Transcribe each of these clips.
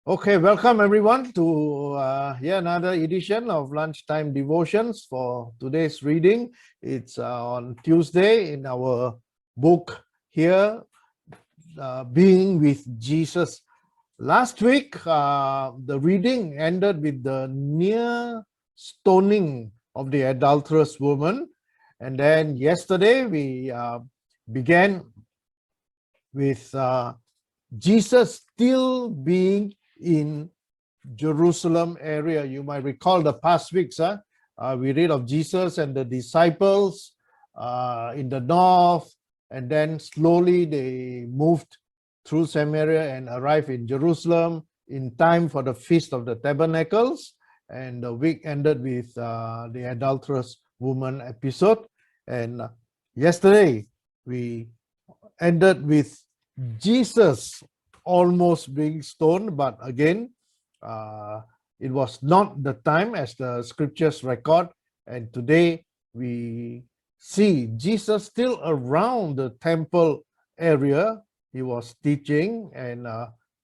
Okay, welcome everyone to another edition of Lunchtime Devotions for today's reading. It's on Tuesday in our book here, Being with Jesus. Last week, the reading ended with the near stoning of the adulterous woman. And then yesterday, we began with Jesus still being in Jerusalem area. You might recall the past weeks, we read of Jesus and the disciples in the north, and then slowly they moved through Samaria and arrived in Jerusalem in time for the Feast of the Tabernacles. And the week ended with the adulterous woman episode. And yesterday we ended with Jesus almost being stoned, but again, it was not the time as the scriptures record. And today we see Jesus still around the temple area. He was teaching, and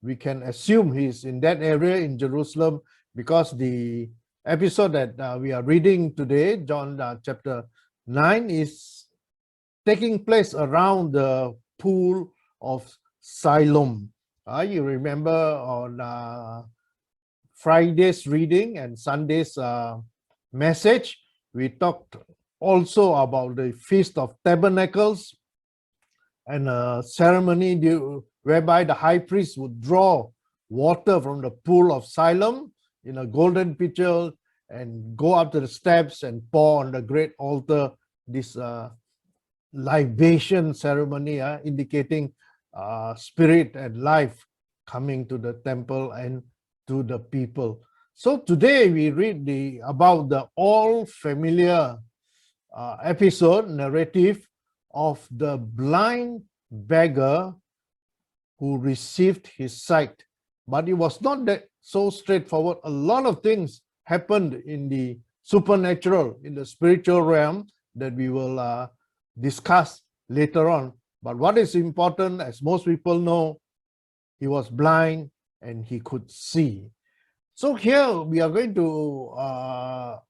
we can assume he's in that area in Jerusalem because the episode that we are reading today, John chapter 9, is taking place around the pool of Siloam. You remember on Friday's reading and Sunday's message, we talked also about the Feast of Tabernacles and a ceremony whereby the high priest would draw water from the pool of Siloam in a golden pitcher and go up to the steps and pour on the great altar this libation ceremony, indicating spirit and life coming to the temple and to the people. So today we read about the all familiar episode narrative of the blind beggar who received his sight. But it was not that so straightforward. A lot of things happened in the supernatural, in the spiritual realm, that we will discuss later on. But what is important, as most people know, he was blind and he could see. So here we are going to,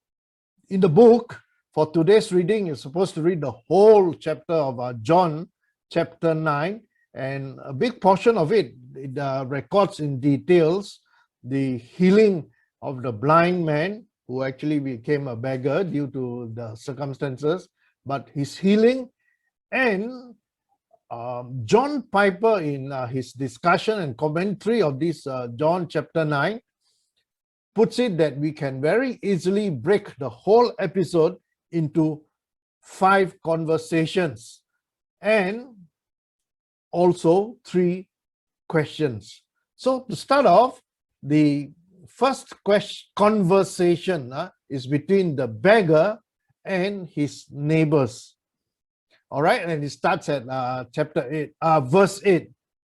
in the book, for today's reading, you're supposed to read the whole chapter of John chapter 9, and a big portion of it records in details the healing of the blind man who actually became a beggar due to the circumstances, but his healing. And John Piper, in his discussion and commentary of this John chapter 9, puts it that we can very easily break the whole episode into 5 conversations and also 3 questions. So to start off, the first conversation is between the beggar and his neighbors. All right, and it starts at verse 8,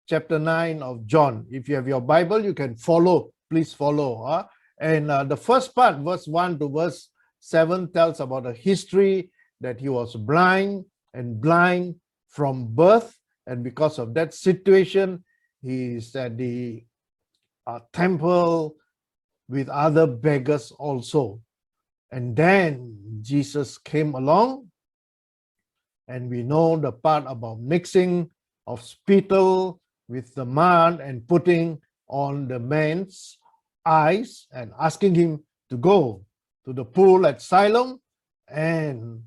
chapter 9 of John. If you have your Bible, you can follow. Please follow. And the first part, verse 1 to verse 7, tells about the history that he was blind from birth. And because of that situation, he is at the temple with other beggars also. And then Jesus came along. And we know the part about mixing of spittle with the mud and putting on the man's eyes and asking him to go to the pool at Siloam and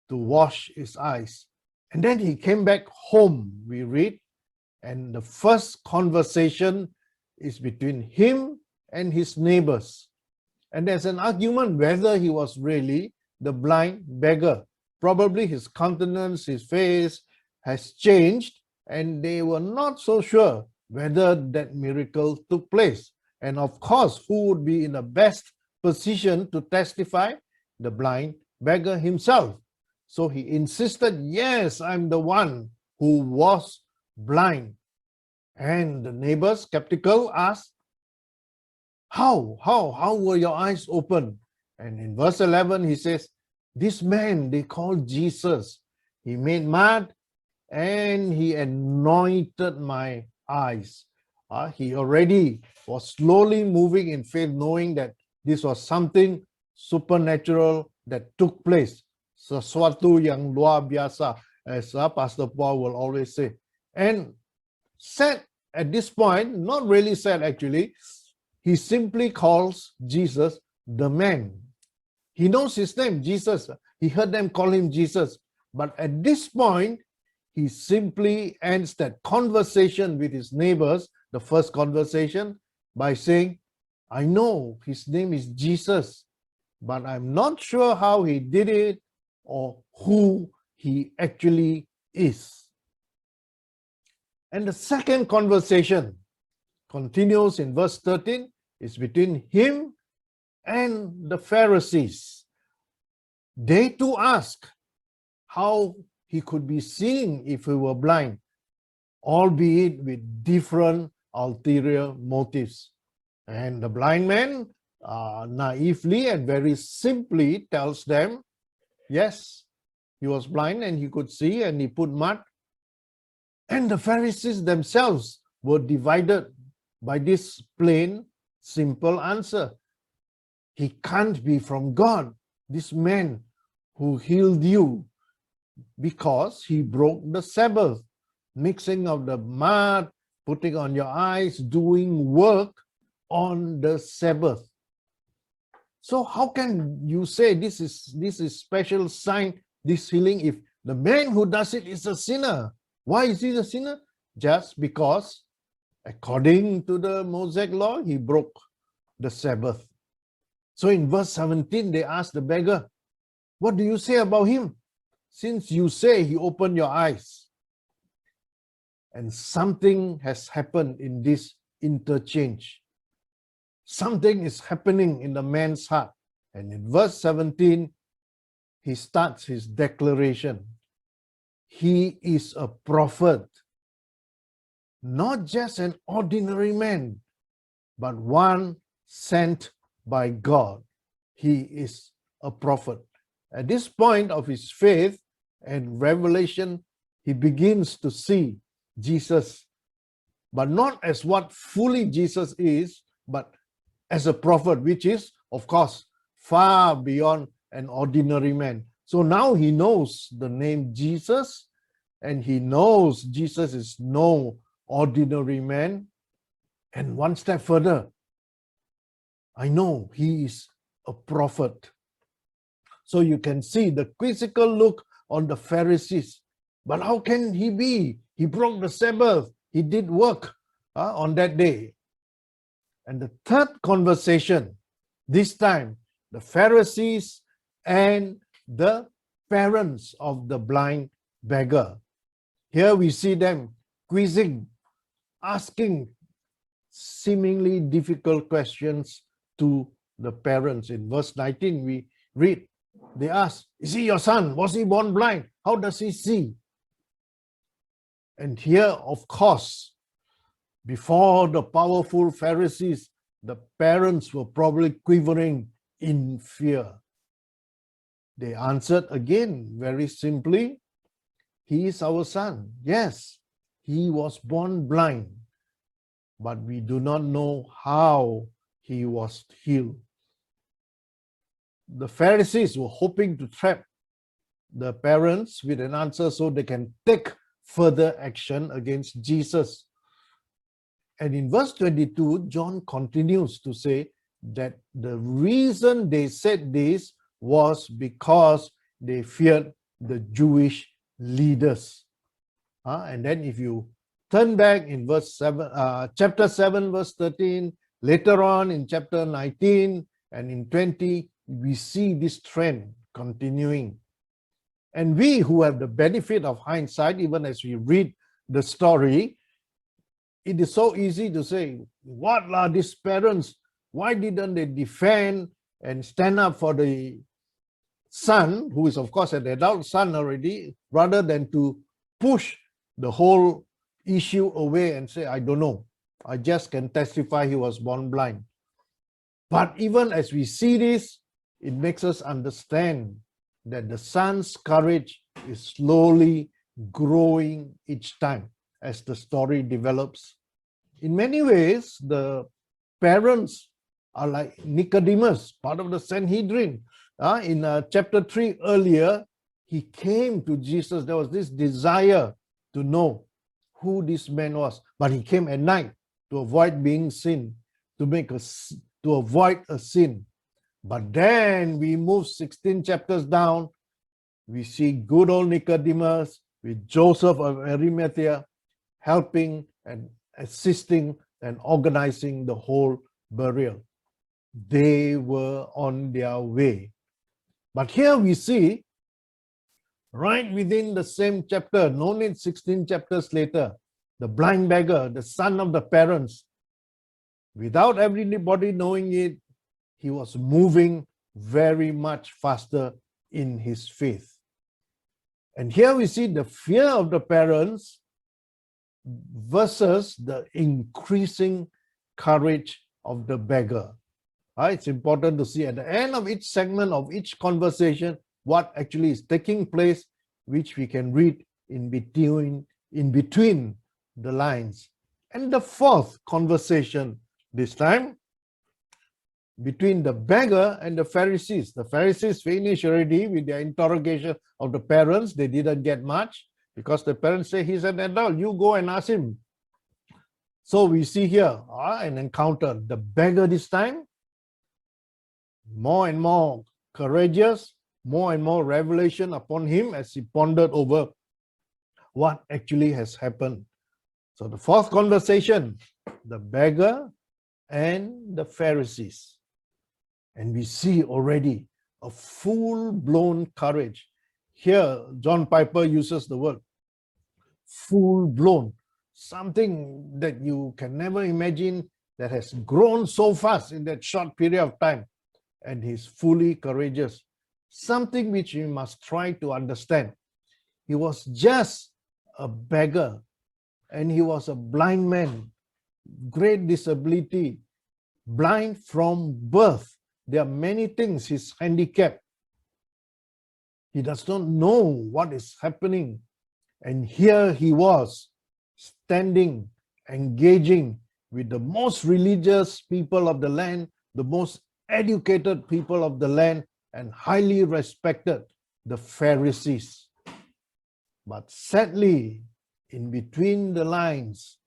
to wash his eyes. And then he came back home, we read, and the first conversation is between him and his neighbors. And there's an argument whether he was really the blind beggar. Probably his countenance, his face has changed, and they were not so sure whether that miracle took place. And of course, who would be in the best position to testify? The blind beggar himself. So he insisted, yes, I'm the one who was blind. And the neighbors, skeptical, asked, how were your eyes open? And in verse 11, he says, this man they call Jesus, he made mud and he anointed my eyes. he already was slowly moving in faith, knowing that this was something supernatural that took place. Sesuatu yang luar biasa, as Pastor Paul will always say. And said at this point, not really said actually, he simply calls Jesus the man. He knows his name, Jesus. He heard them call him Jesus. But at this point, he simply ends that conversation with his neighbors, the first conversation, by saying, I know his name is Jesus, but I'm not sure how he did it or who he actually is. And the second conversation continues in verse 13. It's between him and the Pharisees. They too ask how he could be seeing if he were blind, albeit with different ulterior motives. And the blind man naively and very simply tells them, yes, he was blind and he could see, and he put mud. And the Pharisees themselves were divided by this plain, simple answer. He can't be from God, this man who healed you, because he broke the Sabbath, mixing of the mud, putting on your eyes, doing work on the Sabbath. So how can you say this is special sign, this healing, if the man who does it is a sinner? Why is he a sinner? Just because, according to the Mosaic law, he broke the Sabbath. So in verse 17, they ask the beggar, what do you say about him? Since you say he opened your eyes. And something has happened in this interchange. Something is happening in the man's heart. And in verse 17, he starts his declaration. He is a prophet, not just an ordinary man, but one sent by God. He is a prophet. At this point of his faith and revelation, he begins to see Jesus, but not as what fully Jesus is, but as a prophet, which is, of course, far beyond an ordinary man. So now he knows the name Jesus, and he knows Jesus is no ordinary man. And one step further, I know he is a prophet. So you can see the quizzical look on the Pharisees. But how can he be? He broke the Sabbath. He did work on that day. And the third conversation, this time, the Pharisees and the parents of the blind beggar. Here we see them quizzing, asking seemingly difficult questions to the parents. In verse 19, we read, they ask, is he your son? Was he born blind? How does he see? And here, of course, before the powerful Pharisees, the parents were probably quivering in fear. They answered again very simply, he is our son. Yes, he was born blind, but we do not know how he was healed. The Pharisees were hoping to trap the parents with an answer so they can take further action against Jesus. And in verse 22, John continues to say that the reason they said this was because they feared the Jewish leaders. And then if you turn back in chapter 7, verse 13, later on in chapter 19 and in 20, we see this trend continuing. And we who have the benefit of hindsight, even as we read the story, it is so easy to say, what are these parents? Why didn't they defend and stand up for the son, who is of course an adult son already, rather than to push the whole issue away and say, I don't know. I just can testify he was born blind. But even as we see this, it makes us understand that the son's courage is slowly growing each time as the story develops. In many ways, the parents are like Nicodemus, part of the Sanhedrin. In chapter 3 earlier, he came to Jesus. There was this desire to know who this man was, but he came at night to avoid being seen, to avoid a sin. But then we move 16 chapters down. We see good old Nicodemus with Joseph of Arimathea helping and assisting and organizing the whole burial. They were on their way. But here we see, right within the same chapter, no need 16 chapters later, the blind beggar, the son of the parents, without everybody knowing it, he was moving very much faster in his faith. And here we see the fear of the parents versus the increasing courage of the beggar. It's important to see at the end of each segment of each conversation what actually is taking place, which we can read in between the lines. And the fourth conversation this time between the beggar and the Pharisees. The Pharisees finished already with their interrogation of the parents. They didn't get much because the parents say he's an adult. You go and ask him. So we see here an encounter. The beggar this time, more and more courageous, more and more revelation upon him as he pondered over what actually has happened. So the fourth conversation, the beggar and the Pharisees. And we see already a full-blown courage. Here, John Piper uses the word full-blown, something that you can never imagine that has grown so fast in that short period of time. And he's fully courageous, something which we must try to understand. He was just a beggar, and he was a blind man, great disability, blind from birth. There are many things he's handicapped. He does not know what is happening. And here he was, standing, engaging with the most religious people of the land, the most educated people of the land, and highly respected, the Pharisees. But sadly, in between the lines,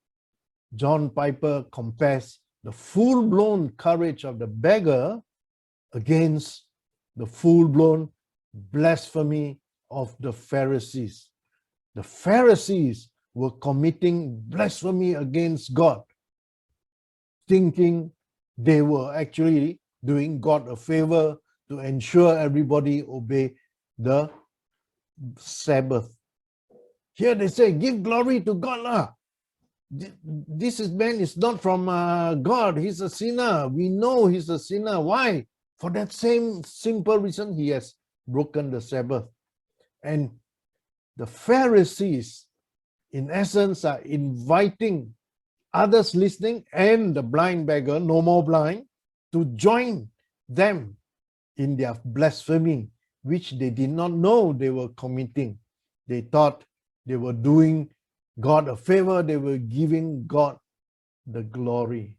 John Piper compares the full-blown courage of the beggar against the full-blown blasphemy of the Pharisees. The Pharisees were committing blasphemy against God, thinking they were actually doing God a favor to ensure everybody obey the Sabbath. Here they say, give glory to God. This man is not from God. He's a sinner. We know he's a sinner. Why? For that same simple reason, he has broken the Sabbath. And the Pharisees, in essence, are inviting others listening and the blind beggar, no more blind, to join them in their blasphemy, which they did not know they were committing. They thought they were doing God a favor, they were giving God the glory.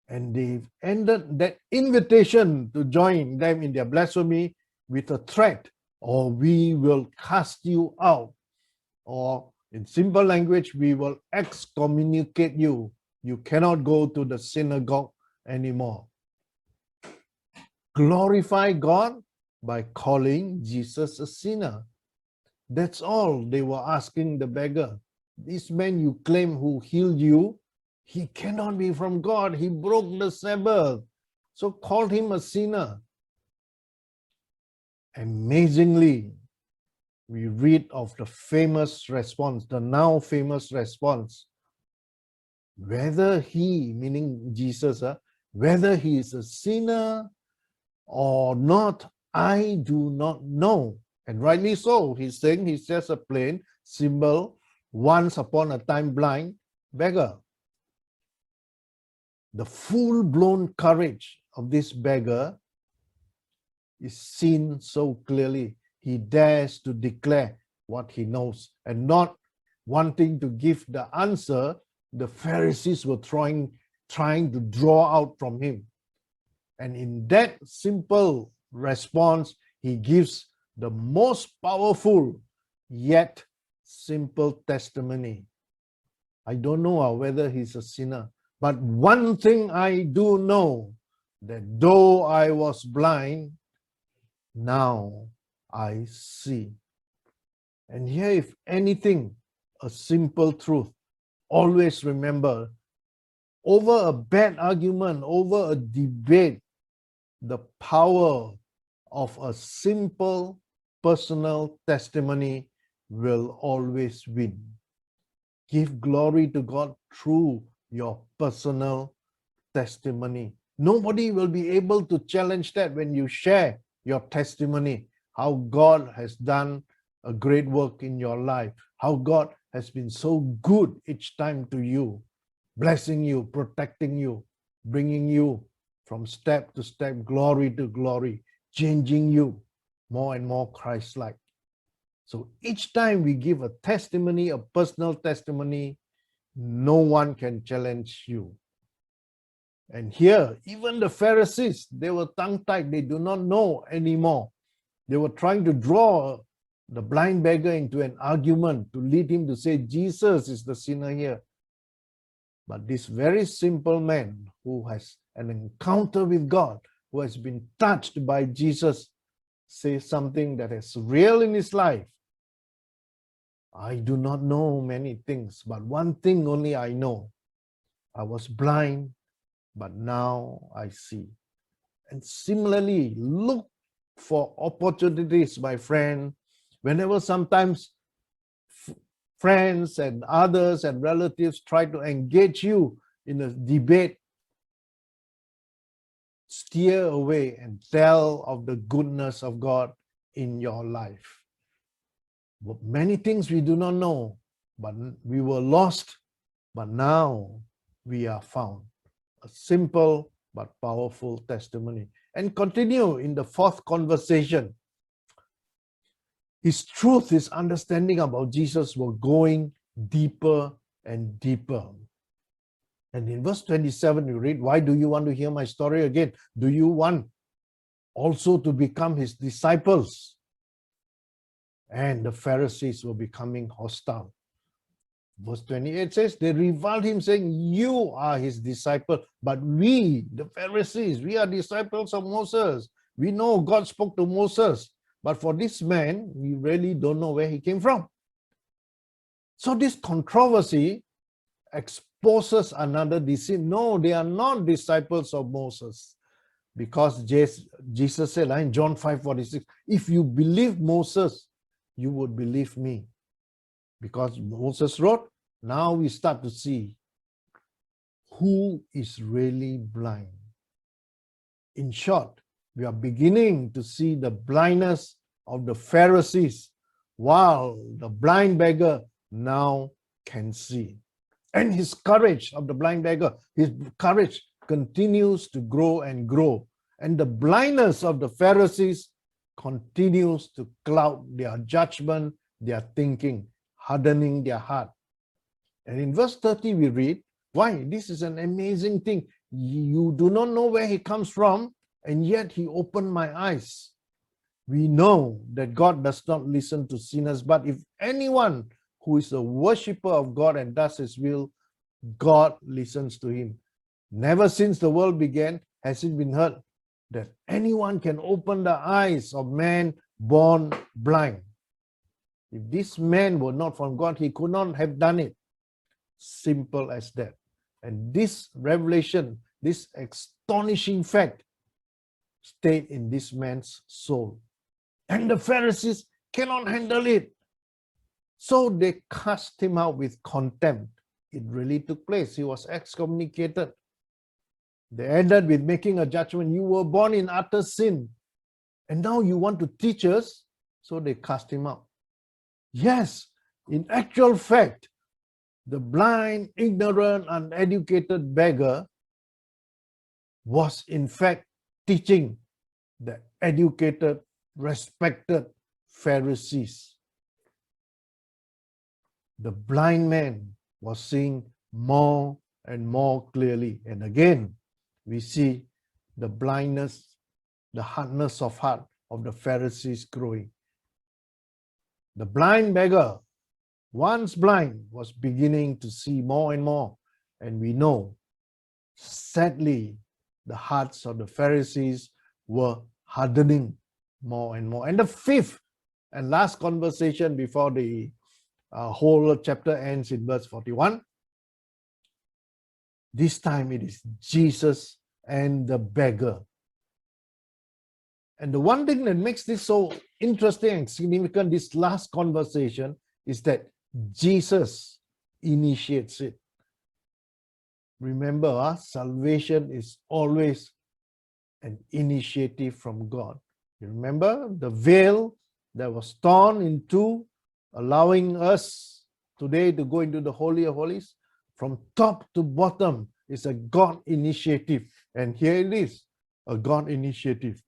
And they ended that invitation to join them in their blasphemy with a threat, or we will cast you out, or in simple language, we will excommunicate you. You cannot go to the synagogue anymore. Glorify God by calling Jesus a sinner. That's all they were asking the beggar. This man you claim who healed you, he cannot be from God. He broke the Sabbath. So call him a sinner. Amazingly, we read of the famous response, the now famous response. Whether he, meaning Jesus, whether he is a sinner or not, I do not know. And rightly so. He's saying he's just a plain, simple, once upon a time blind beggar. The full-blown courage of this beggar is seen so clearly. He dares to declare what he knows and not wanting to give the answer the Pharisees were trying to draw out from him. And in that simple response, he gives the most powerful yet simple testimony. I don't know whether he's a sinner, but one thing I do know, that though I was blind, now I see. And here, if anything, a simple truth. Always remember, over a bad argument, over a debate, the power of a simple personal testimony will always win. Give glory to God through your personal testimony. Nobody will be able to challenge that when you share your testimony, how God has done a great work in your life, how God has been so good each time to you, blessing you, protecting you, bringing you from step to step, glory to glory, changing you more and more Christ-like. So each time we give a testimony, a personal testimony, no one can challenge you. And here, even the Pharisees, they were tongue-tied. They do not know anymore. They were trying to draw the blind beggar into an argument to lead him to say Jesus is the sinner here. But this very simple man who has an encounter with God, who has been touched by Jesus, says something that is real in his life. I do not know many things, but one thing only I know. I was blind, but now I see. And similarly, look for opportunities, my friend. Whenever sometimes friends and others and relatives try to engage you in a debate, steer away and tell of the goodness of God in your life. Many things we do not know, but we were lost, but now we are found. A simple but powerful testimony. And continue in the fourth conversation. His truth, his understanding about Jesus were going deeper and deeper. And in verse 27, you read, why do you want to hear my story again? Do you want also to become his disciples? And the Pharisees were becoming hostile. Verse 28 says, they reviled him, saying, you are his disciple, but we, the Pharisees, we are disciples of Moses. We know God spoke to Moses, but for this man, we really don't know where he came from. So this controversy exposes another deceit. No, they are not disciples of Moses. Because Jesus said in John 5:46, if you believe Moses, you would believe me. Because Moses wrote, now we start to see who is really blind. In short, we are beginning to see the blindness of the Pharisees, while the blind beggar now can see. And his courage of the blind beggar, his courage continues to grow and grow. And the blindness of the Pharisees continues to cloud their judgment, their thinking, hardening their heart. And in verse 30 we read, why? This is an amazing thing. You do not know where he comes from, and yet he opened my eyes. We know that God does not listen to sinners, but if anyone who is a worshipper of God and does his will, God listens to him. Never since the world began has it been heard that anyone can open the eyes of man born blind. If this man were not from God, he could not have done it. Simple as that. And this revelation, this astonishing fact, stayed in this man's soul. And the Pharisees cannot handle it. So they cast him out with contempt. It really took place. He was excommunicated. They ended with making a judgment. You were born in utter sin, and now you want to teach us? So they cast him out. Yes, in actual fact, the blind, ignorant, uneducated beggar was in fact teaching the educated, respected Pharisees. the blind man was seeing more and more clearly. And again, we see the blindness, the hardness of heart of the Pharisees growing. The blind beggar, once blind, was beginning to see more and more. And we know, sadly, the hearts of the Pharisees were hardening more and more. And the fifth and last conversation before the whole chapter ends in verse 41. This time it is Jesus and the beggar. And the one thing that makes this so interesting and significant, this last conversation, is that Jesus initiates it. Remember, salvation is always an initiative from God. You remember the veil that was torn in two, allowing us today to go into the Holy of Holies? From top to bottom is a God initiative. And here it is, a God initiative.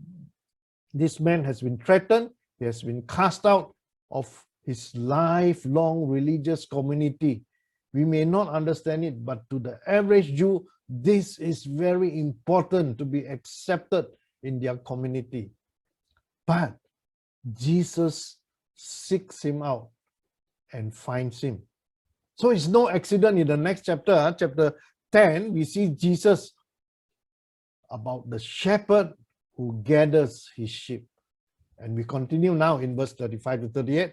This man has been threatened. He has been cast out of his lifelong religious community. We may not understand it, but to the average Jew, this is very important to be accepted in their community. But Jesus seeks him out and finds him. So it's no accident in the next chapter, chapter 10, we see Jesus about the shepherd who gathers his sheep. And we continue now in verse 35 to 38.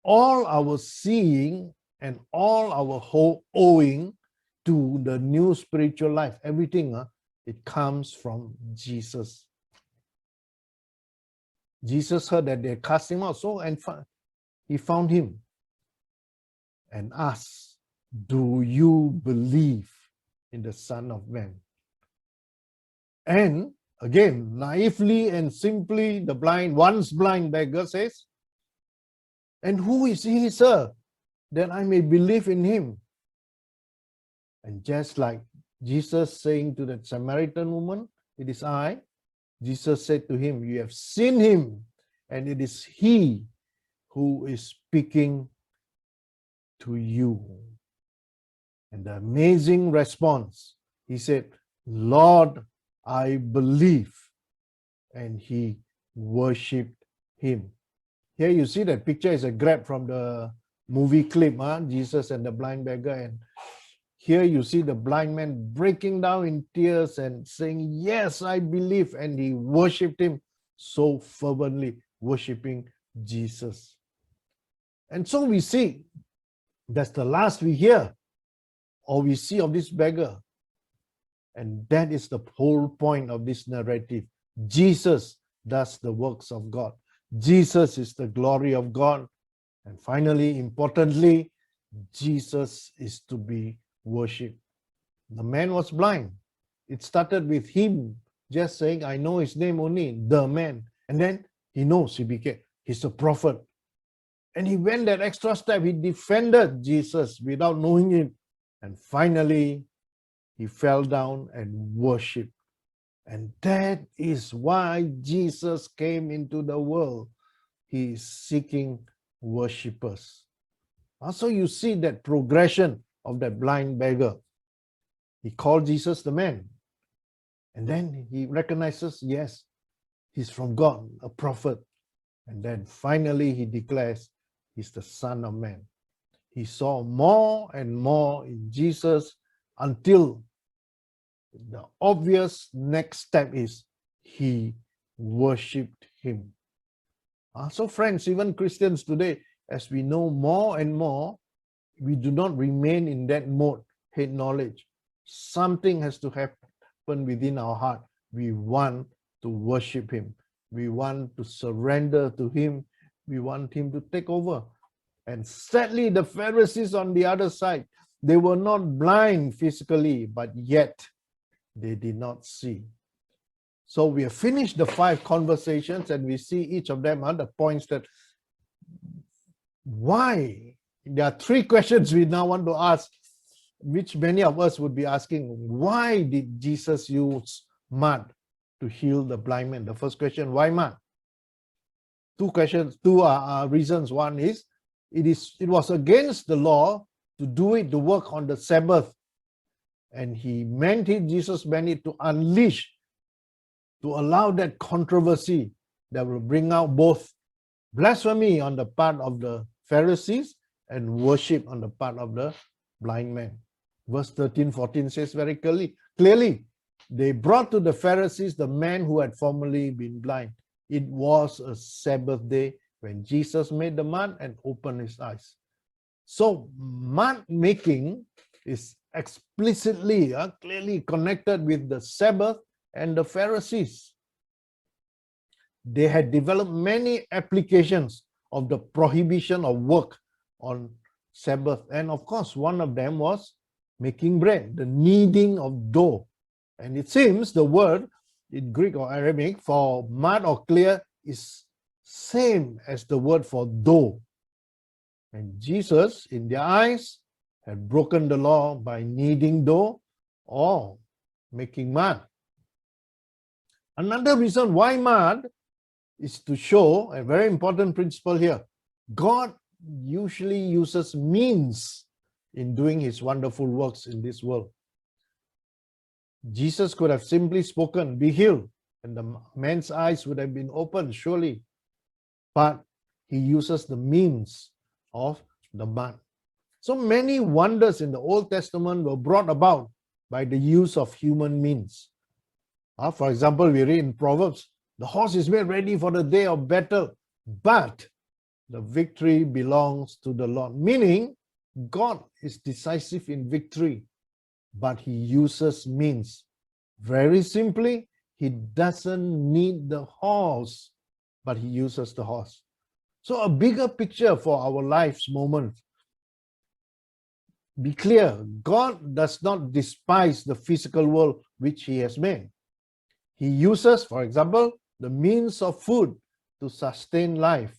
All our seeing and all our whole owing to the new spiritual life, everything, it comes from Jesus. Jesus heard that they cast him out, so and he found him and asked, do you believe in the Son of Man? And again, naively and simply, the once blind beggar says, and who is he, sir, that I may believe in him? And just like Jesus saying to that Samaritan woman, it is I, Jesus said to him, you have seen him, and it is he who is speaking to you. And the amazing response, he said, Lord, I believe. And he worshipped him. Here you see that picture is a grab from the movie clip, Jesus and the blind beggar. And here you see the blind man breaking down in tears and saying, yes, I believe. And he worshipped him so fervently, worshipping Jesus. And so we see, that's the last we hear or we see of this beggar. And that is the whole point of this narrative. Jesus does the works of God. Jesus is the glory of God. And finally, importantly, Jesus is to be worshipped. The man was blind. It started with him just saying, I know his name only, the man. And then he knows he's a prophet. And he went that extra step. He defended Jesus without knowing him. And finally, he fell down and worshipped. And that is why Jesus came into the world. He is seeking worshippers. Also, you see that progression of that blind beggar. He called Jesus the man. And then he recognizes, yes, he's from God, a prophet. And then finally he declares he's the Son of Man. He saw more and more in Jesus until the obvious next step is he worshipped him. So friends, even Christians today, as we know more and more, we do not remain in that mode, hate knowledge. Something has to happen within our heart. We want to worship him. We want to surrender to him. We want him to take over. And sadly, the Pharisees on the other side, they were not blind physically, but yet they did not see. So we have finished the 5 conversations and we see each of them are the points that why? There are 3 questions we now want to ask, which many of us would be asking. Why did Jesus use mud to heal the blind man? The first question, why mud? 2 questions, 2 reasons. One is it was against the law to do it, to work on the Sabbath. And Jesus meant it to unleash, to allow that controversy that will bring out both blasphemy on the part of the Pharisees and worship on the part of the blind man. Verse 13-14 says very clearly, they brought to the Pharisees the man who had formerly been blind. It was a Sabbath day when Jesus made the mud and opened his eyes. So mud making is explicitly, clearly connected with the Sabbath and the Pharisees. They had developed many applications of the prohibition of work on Sabbath. And of course, one of them was making bread, the kneading of dough. And it seems the word in Greek or Arabic for mud or clear is same as the word for dough. And Jesus, in their eyes, had broken the law by kneading dough or making mud. Another reason why mud is to show a very important principle here. God usually uses means in doing his wonderful works in this world. Jesus could have simply spoken, "Be healed," and the man's eyes would have been opened, surely. But he uses the means of the mud. So many wonders in the Old Testament were brought about by the use of human means. For example, we read in Proverbs, the horse is made ready for the day of battle, but the victory belongs to the Lord. Meaning, God is decisive in victory, but he uses means. Very simply, he doesn't need the horse, but he uses the horse. So a bigger picture for our life's moment. Be clear, God does not despise the physical world which he has made. He uses, for example, the means of food to sustain life.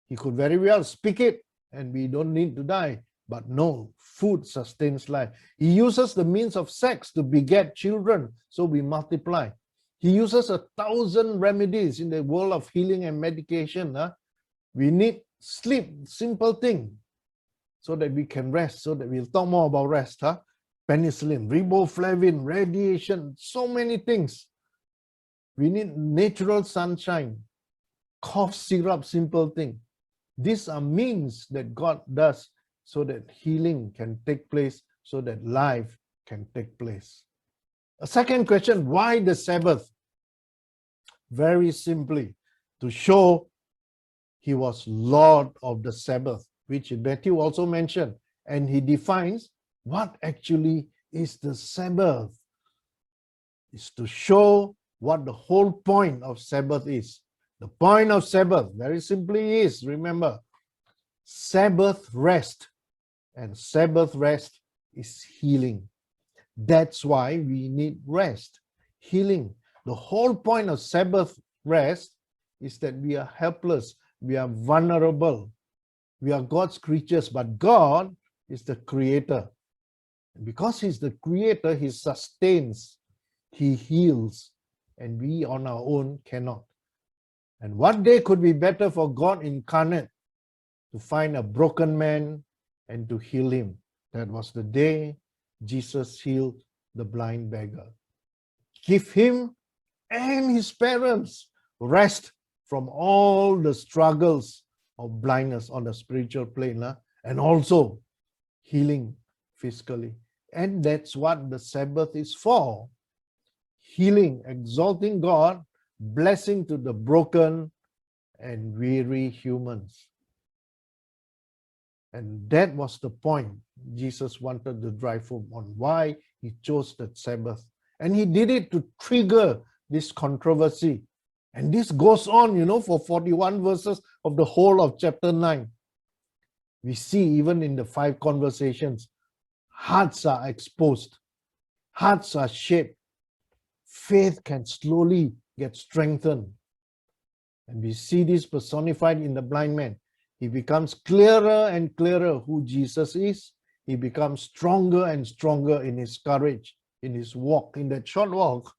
He could very well speak it and we don't need to die. But no, food sustains life. He uses the means of sex to beget children, so we multiply. He uses 1,000 remedies in the world of healing and medication. We need sleep, simple thing, so that we can rest, so that we'll talk more about rest. Penicillin, riboflavin, radiation, so many things. We need natural sunshine, cough syrup, simple thing. These are means that God does so that healing can take place, so that life can take place. A second question, why the Sabbath? Very simply, to show he was Lord of the Sabbath, which Matthew also mentioned, and he defines what actually is the Sabbath. It's to show what the whole point of Sabbath is. The point of Sabbath, very simply, is, remember, Sabbath rest. And Sabbath rest is healing. That's why we need rest, healing. The whole point of Sabbath rest is that we are helpless, we are vulnerable, we are God's creatures, but God is the creator. And because he's the creator, he sustains, he heals, and we on our own cannot. And what day could be better for God incarnate to find a broken man and to heal him? That was the day Jesus healed the blind beggar. Give him and his parents rest from all the struggles of blindness on the spiritual plane, and also healing physically. And that's what the Sabbath is for. Healing, exalting God, blessing to the broken and weary humans. And that was the point Jesus wanted to drive home on, why he chose that Sabbath. And he did it to trigger this controversy. And this goes on, for 41 verses of the whole of chapter 9. We see even in the 5 conversations, hearts are exposed, hearts are shaped. Faith can slowly get strengthened. And we see this personified in the blind man. He becomes clearer and clearer who Jesus is. He becomes stronger and stronger in his courage, in his walk, in that short walk.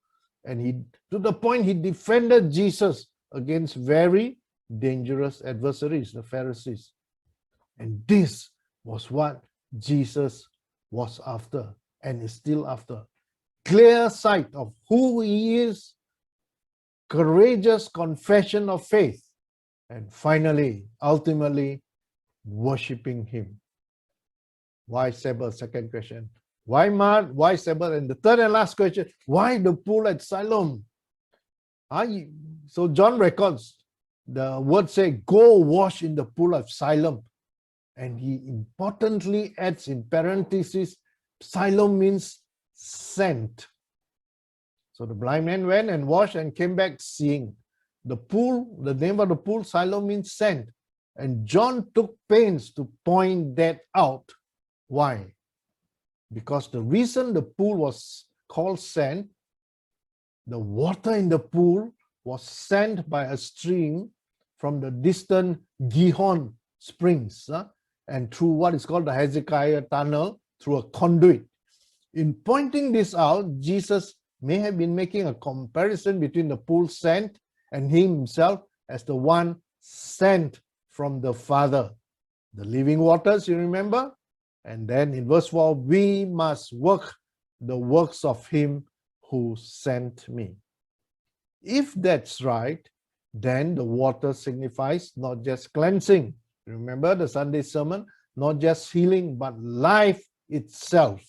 And to the point he defended Jesus against very dangerous adversaries, the Pharisees. And this was what Jesus was after and is still after. Clear sight of who he is, courageous confession of faith, and finally, ultimately, worshiping him. Why Sabbath? Second question. Why mud? Why Sabbath? And the third and last question, why the pool at Siloam? So John records, the word say, go wash in the pool of Siloam. And he importantly adds in parentheses, Siloam means sent. So the blind man went and washed and came back seeing. The pool, the name of the pool, Siloam, means sent. And John took pains to point that out. Why? Because the reason the pool was called sent, the water in the pool was sent by a stream from the distant Gihon springs and through what is called the Hezekiah tunnel, through a conduit. In pointing this out, Jesus may have been making a comparison between the pool sent and himself as the one sent from the Father. The living waters, you remember? And then in verse 4, we must work the works of him who sent me. If that's right, then the water signifies not just cleansing. Remember the Sunday sermon? Not just healing, but life itself.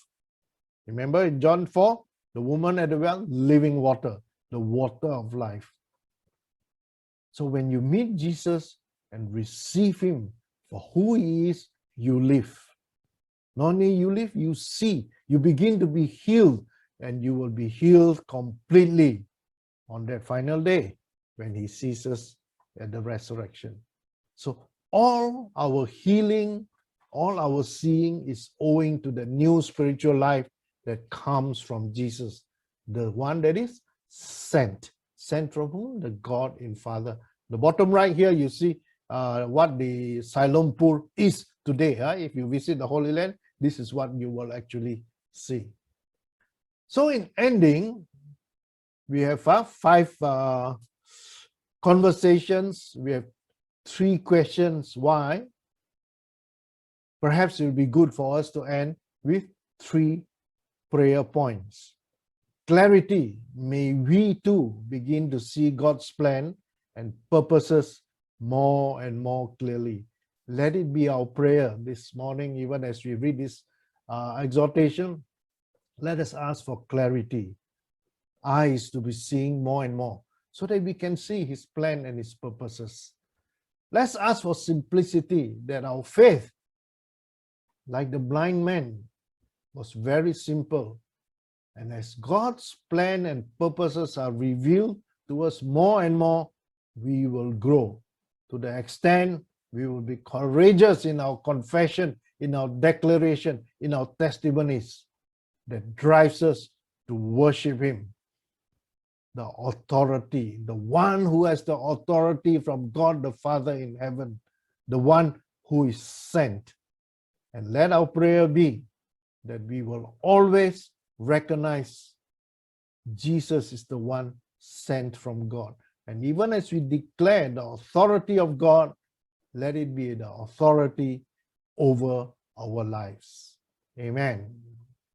Remember in John 4, the woman at the well, living water, the water of life. So when you meet Jesus and receive him for who he is, you live. Not only you live, you see, you begin to be healed, and you will be healed completely on that final day when he sees us at the resurrection. So all our healing, all our seeing is owing to the new spiritual life that comes from Jesus, the one that is sent. Sent from whom? The God in Father. The bottom right here, you see what the Siloam pool is today. If you visit the Holy Land, this is what you will actually see. So in ending, we have 5 conversations. We have 3 questions. Why? Perhaps it will be good for us to end with 3 prayer points. Clarity. May we too begin to see God's plan and purposes more and more clearly. Let it be our prayer this morning, even as we read this exhortation. Let us ask for clarity, eyes to be seeing more and more, so that we can see his plan and his purposes. Let's ask for simplicity, that our faith, like the blind man, was very simple. And as God's plan and purposes are revealed to us more and more, we will grow to the extent we will be courageous in our confession, in our declaration, in our testimonies, that drives us to worship him. The authority, the one who has the authority from God the Father in heaven, the one who is sent. And let our prayer be that we will always recognize Jesus is the one sent from God. And even as we declare the authority of God, let it be the authority over our lives. Amen.